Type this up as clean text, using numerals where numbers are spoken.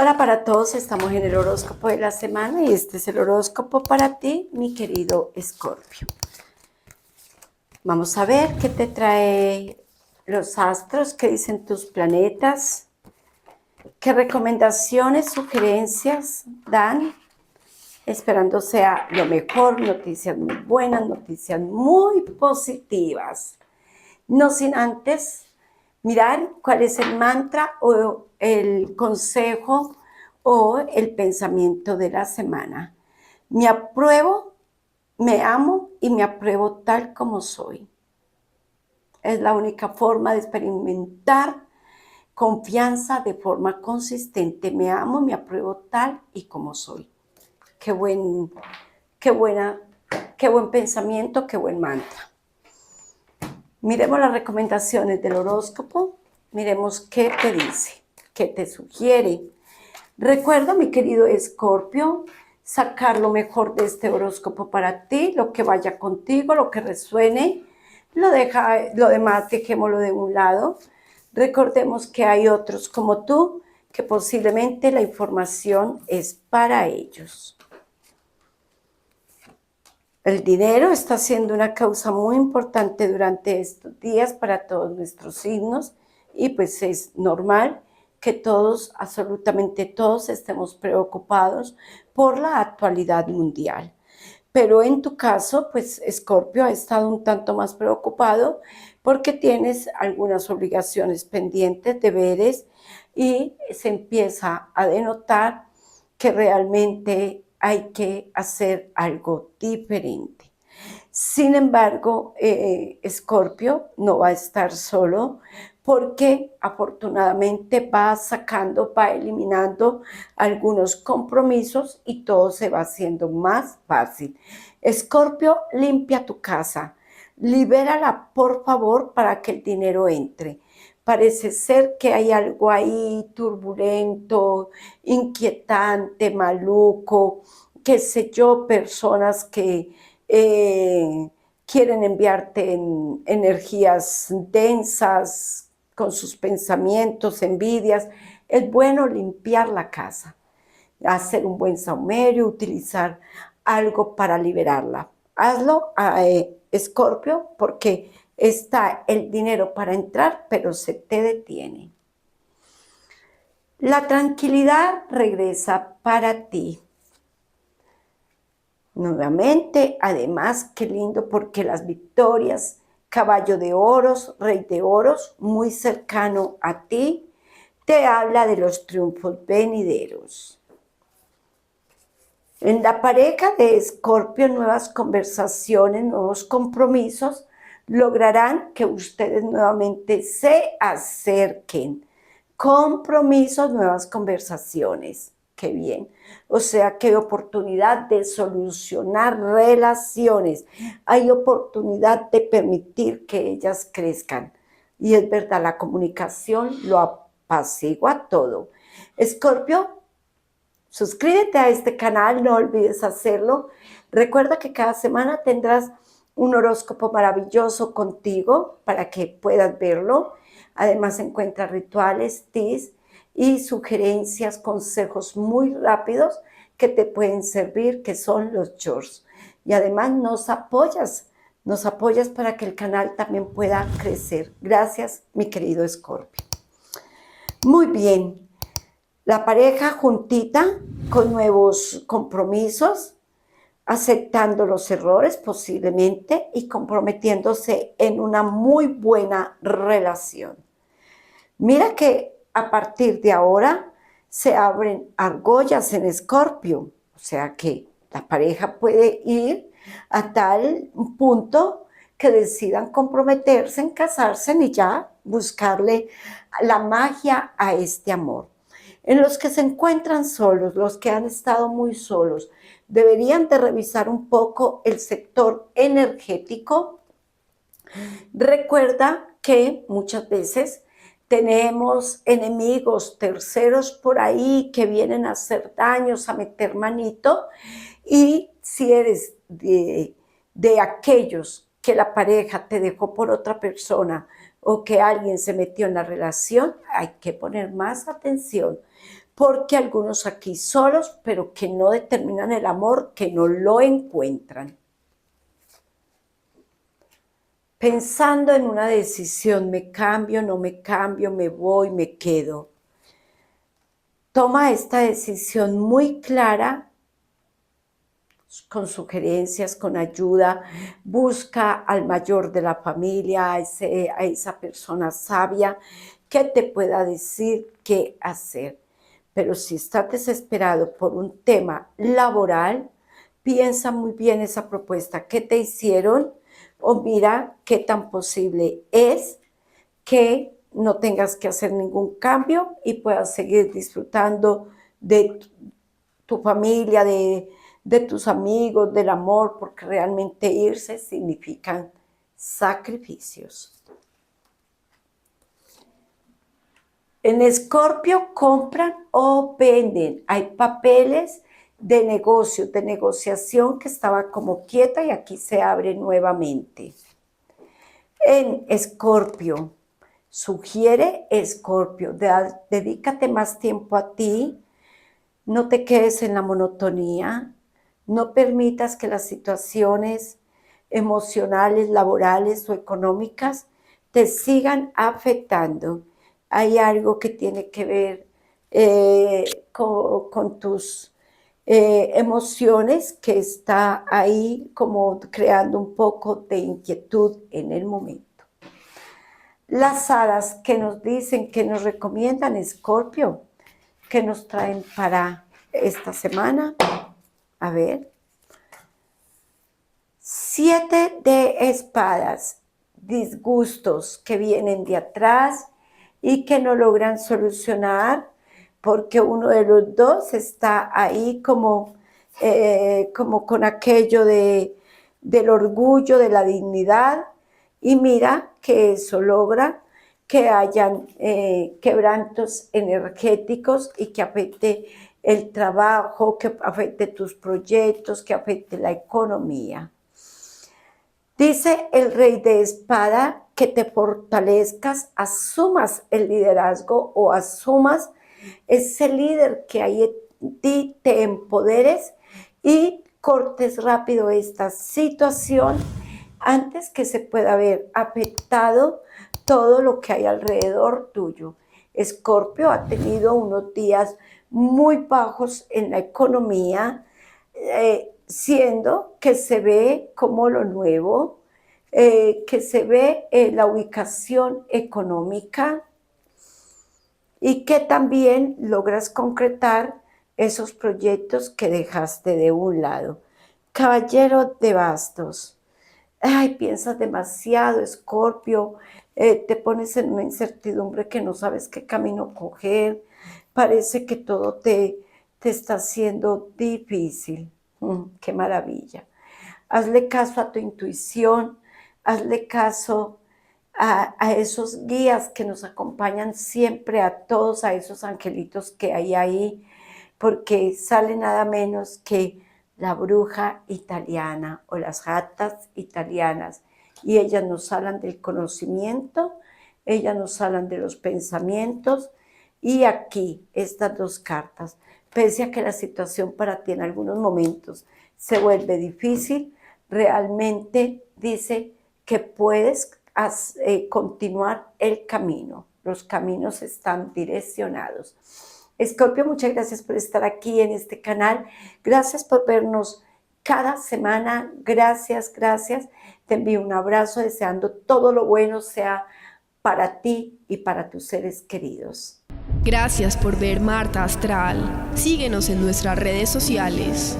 Hola para todos, estamos en el horóscopo de la semana y este es el horóscopo para ti, mi querido Escorpio. Vamos a ver qué te trae los astros, qué dicen tus planetas, qué recomendaciones, sugerencias dan, esperando sea lo mejor, noticias muy buenas, noticias muy positivas. No sin antes mirar cuál es el mantra o el consejo o el pensamiento de la semana. Me apruebo, me amo y me apruebo tal como soy. Es la única forma de experimentar confianza de forma consistente. Me amo, me apruebo tal y como soy. Qué buen pensamiento, qué buen mantra. Miremos las recomendaciones del horóscopo, miremos qué te dice, qué te sugiere. Recuerda, mi querido Escorpio, sacar lo mejor de este horóscopo para ti, lo que vaya contigo, lo que resuene, lo demás dejémoslo de un lado. Recordemos que hay otros como tú, que posiblemente la información es para ellos. El dinero está siendo una causa muy importante durante estos días para todos nuestros signos y pues es normal que todos, absolutamente todos, estemos preocupados por la actualidad mundial. Pero en tu caso, pues Escorpio ha estado un tanto más preocupado porque tienes algunas obligaciones pendientes, deberes, y se empieza a denotar que realmente hay que hacer algo diferente. Sin embargo, Escorpio no va a estar solo porque afortunadamente va sacando, va eliminando algunos compromisos y todo se va haciendo más fácil. Escorpio, limpia tu casa, libérala por favor para que el dinero entre. Parece ser que hay algo ahí turbulento, inquietante, maluco, qué sé yo, personas que quieren enviarte en energías densas con sus pensamientos, envidias. Es bueno limpiar la casa, hacer un buen saumerio, utilizar algo para liberarla. Hazlo, Escorpio, porque está el dinero para entrar, pero se te detiene. La tranquilidad regresa para ti. Nuevamente, además, qué lindo porque las victorias, caballo de oros, rey de oros, muy cercano a ti, te habla de los triunfos venideros. En la pareja de Escorpio, nuevas conversaciones, nuevos compromisos lograrán que ustedes nuevamente se acerquen. Compromisos, nuevas conversaciones. Qué bien. O sea que hay oportunidad de solucionar relaciones. Hay oportunidad de permitir que ellas crezcan. Y es verdad, la comunicación lo apacigua todo. Escorpio, suscríbete a este canal, no olvides hacerlo. Recuerda que cada semana tendrás un horóscopo maravilloso contigo para que puedas verlo. Además encuentras rituales, tips y sugerencias, consejos muy rápidos que te pueden servir, que son los shorts. Y además nos apoyas para que el canal también pueda crecer. Gracias, mi querido Escorpio. Muy bien. La pareja juntita con nuevos compromisos, aceptando los errores posiblemente y comprometiéndose en una muy buena relación. Mira que a partir de ahora se abren argollas en Escorpio, o sea que la pareja puede ir a tal punto que decidan comprometerse en casarse y ya buscarle la magia a este amor. En los que se encuentran solos, los que han estado muy solos, deberían de revisar un poco el sector energético. Recuerda que muchas veces tenemos enemigos, terceros por ahí que vienen a hacer daños, a meter manito, y si eres de aquellos que la pareja te dejó por otra persona o que alguien se metió en la relación, hay que poner más atención porque algunos aquí solos, pero que no determinan el amor, que no lo encuentran. Pensando en una decisión, me cambio, no me cambio, me voy, me quedo. Toma esta decisión muy clara, con sugerencias, con ayuda, busca al mayor de la familia, a esa persona sabia que te pueda decir qué hacer. Pero si estás desesperado por un tema laboral, piensa muy bien esa propuesta que te hicieron o mira qué tan posible es que no tengas que hacer ningún cambio y puedas seguir disfrutando de tu familia, de tus amigos, del amor, porque realmente irse significan sacrificios. En Escorpio compran o venden. Hay papeles de negocios, de negociación que estaba como quieta y aquí se abre nuevamente. En Escorpio, sugiere Escorpio, dedícate más tiempo a ti, no te quedes en la monotonía, no permitas que las situaciones emocionales, laborales o económicas te sigan afectando. Hay algo que tiene que ver con tus emociones que está ahí como creando un poco de inquietud en el momento. Las hadas que nos dicen, que nos recomiendan, Escorpio, que nos traen para esta semana. A ver. 7 de espadas, disgustos que vienen de atrás y que no logran solucionar porque uno de los dos está ahí como con aquello del orgullo, de la dignidad, y mira que eso logra que hayan quebrantos energéticos y que afecte el trabajo, que afecte tus proyectos, que afecte la economía. Dice el Rey de Espada que te fortalezcas, asumas el liderazgo o asumas ese líder que hay en ti, te empoderes y cortes rápido esta situación antes que se pueda haber afectado todo lo que hay alrededor tuyo. Escorpio ha tenido unos días muy bajos en la economía, siendo que se ve como lo nuevo, que se ve la ubicación económica y que también logras concretar esos proyectos que dejaste de un lado. Caballero de Bastos. Ay, piensas demasiado, Escorpio, te pones en una incertidumbre que no sabes qué camino coger, parece que todo te está haciendo difícil. Qué maravilla. Hazle caso a tu intuición, hazle caso a esos guías que nos acompañan siempre, a todos, a esos angelitos que hay ahí, porque sale nada menos que la bruja italiana o las hadas italianas, y ellas nos hablan del conocimiento, ellas nos hablan de los pensamientos, y aquí estas dos cartas, pese a que la situación para ti en algunos momentos se vuelve difícil, realmente dice que puedes continuar el camino, los caminos están direccionados. Escorpio, muchas gracias por estar aquí en este canal. Gracias por vernos cada semana. Gracias, gracias. Te envío un abrazo deseando todo lo bueno sea para ti y para tus seres queridos. Gracias por ver Marta Astral. Síguenos en nuestras redes sociales.